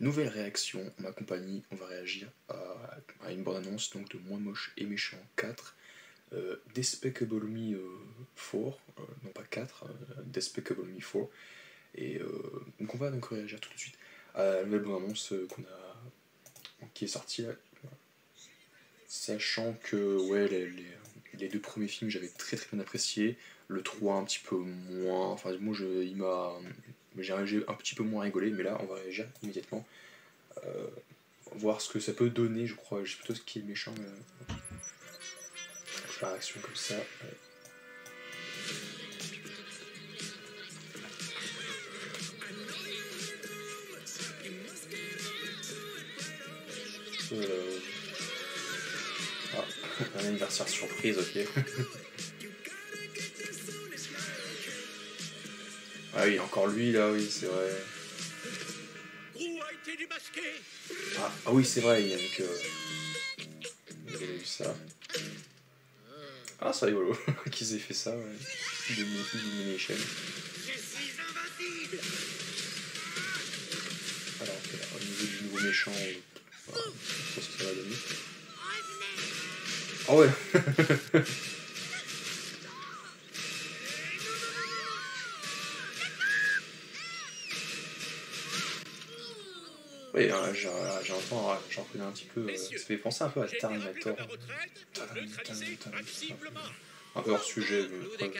Nouvelle réaction, ma compagnie, on va réagir à une bande-annonce donc de Moins Moche et Méchant 4, Despicable Me 4, non pas 4, Despicable Me 4, et donc on va donc réagir tout de suite à la nouvelle bande-annonce qui est sortie là, sachant que ouais, les deux premiers films j'avais très très bien apprécié, le 3 un petit peu moins, enfin moi j'ai un petit peu moins rigolé, mais là on va réagir immédiatement. Voir ce que ça peut donner, je crois. Je sais plutôt ce qui est méchant. Par action comme ça. Ouais. Ah, un anniversaire surprise, ok. Ah oui, encore lui là, oui, c'est vrai. Ah oui, c'est vrai, il y a donc. Vous avez vu ça. Ah, c'est rigolo qu'ils aient fait ça, ouais. Illumination. Alors, okay, au niveau du nouveau méchant, voilà, je pense que ça va donner. Ah ouais. Oui, j'en connais un petit peu. Ça fait penser un peu à Terminator. Un peu hors sujet, mais après.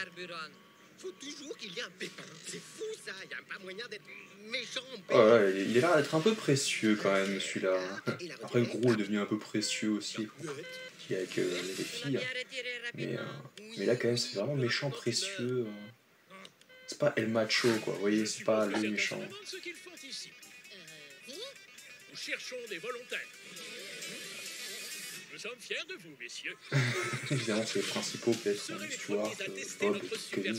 Faut toujours qu'il y ait un pépin. C'est fou ça, il n'y a pas moyen d'être méchant. Oh là, il a l'air d'être un peu précieux quand même celui-là. Après le gros est devenu un peu précieux aussi, avec les filles. Mais là quand même c'est vraiment méchant précieux. C'est pas El Macho quoi, vous voyez, c'est pas le méchant. Nous cherchons des volontaires. Nous sommes fiers de vous, messieurs. Évidemment, c'est les principaux, peut-être, Stuart, Bob, Kevin.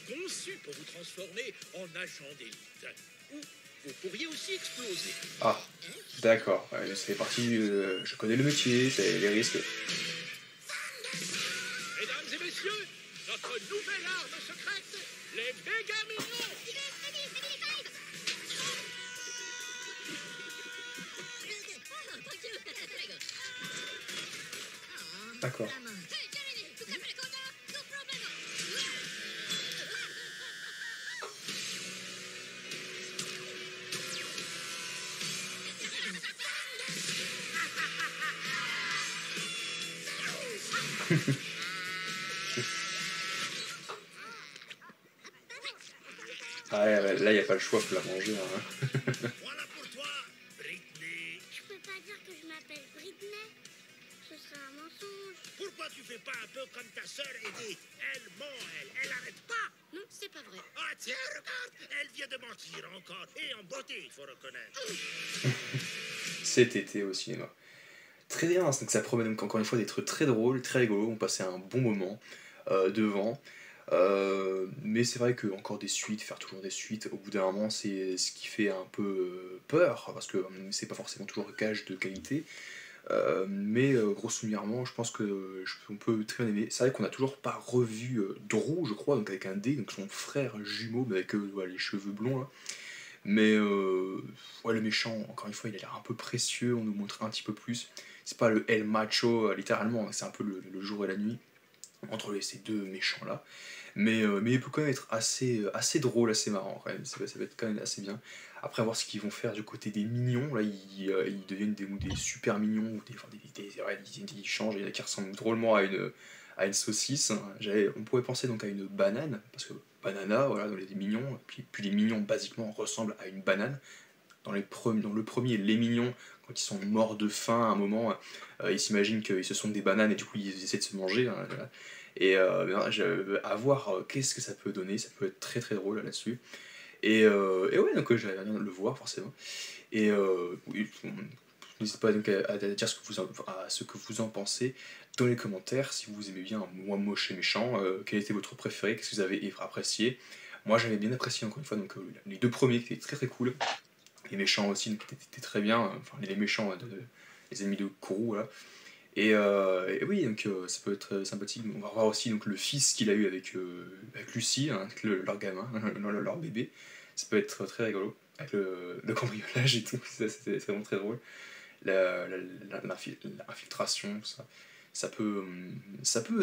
Conçu pour vous transformer en agent d'élite. Ou vous pourriez aussi exploser. Ah, d'accord. Ouais, c'est parti, je connais le métier, c'est les risques. Mesdames et messieurs, notre nouvelle arme secrète, les méga mignons. D'accord. Ah ouais, là, il n'y a pas le choix, faut la manger. Hein. Voilà pour toi, Britney. Je peux pas dire que je m'appelle Britney. Ce serait un mensonge. Pourquoi tu fais pas un peu comme ta sœur et dis elle ment, elle arrête pas. Non, c'est pas vrai. Ah tiens, regarde, elle vient de mentir encore. Et en beauté, il faut reconnaître. Cet été au cinéma. Très bien, donc ça promet donc encore une fois d'être très drôle, très rigolo, on passait un bon moment devant. Mais c'est vrai que encore des suites, faire toujours des suites, au bout d'un moment c'est ce qui fait un peu peur, parce que c'est pas forcément toujours le gage de qualité. Mais grosso modo, je pense que on peut très bien aimer. C'est vrai qu'on n'a toujours pas revu Drew, je crois, donc avec un D, donc son frère jumeau, mais avec ouais, les cheveux blonds là. Mais ouais, le méchant, encore une fois, il a l'air un peu précieux, on nous montre un petit peu plus. C'est pas le El Macho, littéralement, c'est un peu le jour et la nuit entre ces deux méchants là. Mais il peut quand même être assez drôle, assez marrant quand même. Ça va être quand même assez bien. Après, voir ce qu'ils vont faire du côté des mignons. Là, ils deviennent des super mignons. Ouais, ils changent. Il y en a qui ressemblent drôlement à une saucisse. On pourrait penser donc à une banane, parce que banana, voilà, dans les mignons. Puis les mignons, basiquement, ressemblent à une banane. Dans le premier, les mignons, quand ils sont morts de faim à un moment, ils s'imaginent qu'ils se sont des bananes et du coup ils essaient de se manger. Hein, voilà. Et à voir qu'est-ce que ça peut donner, ça peut être très très drôle là-dessus. Et ouais, donc j'aimerais bien le voir forcément. Et oui, n'hésitez pas donc à dire ce que vous en pensez dans les commentaires, si vous aimez bien Moi Moche et Méchant, quel était votre préféré, qu'est-ce que vous avez apprécié. Moi j'avais bien apprécié encore une fois donc, les deux premiers qui étaient très très cool. Les méchants aussi donc, étaient très bien, enfin les méchants, les ennemis de Kourou, voilà. Et oui, donc ça peut être sympathique. On va voir aussi donc, le fils qu'il a eu avec Lucie, hein, leur gamin, leur bébé. Ça peut être très rigolo. avec le cambriolage et tout, c'est vraiment très drôle. L'infiltration, tout ça. Ça peut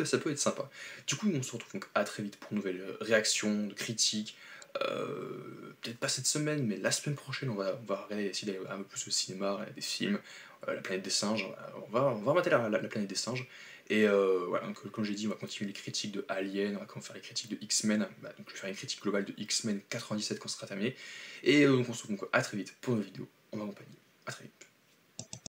être sympa. Du coup, on se retrouve donc à très vite pour une nouvelle réaction, de critiques. Peut-être pas cette semaine, mais la semaine prochaine, on va essayer d'aller un peu plus au cinéma, regarder des films, la planète des singes. On va mater la planète des singes. Et voilà, donc, comme j'ai dit, on va continuer les critiques de Alien, on va faire les critiques de X-Men. Donc je vais faire une critique globale de X-Men 97 quand ce sera terminé. Et donc on se retrouve donc à très vite pour une vidéo en ma compagnie. À très vite.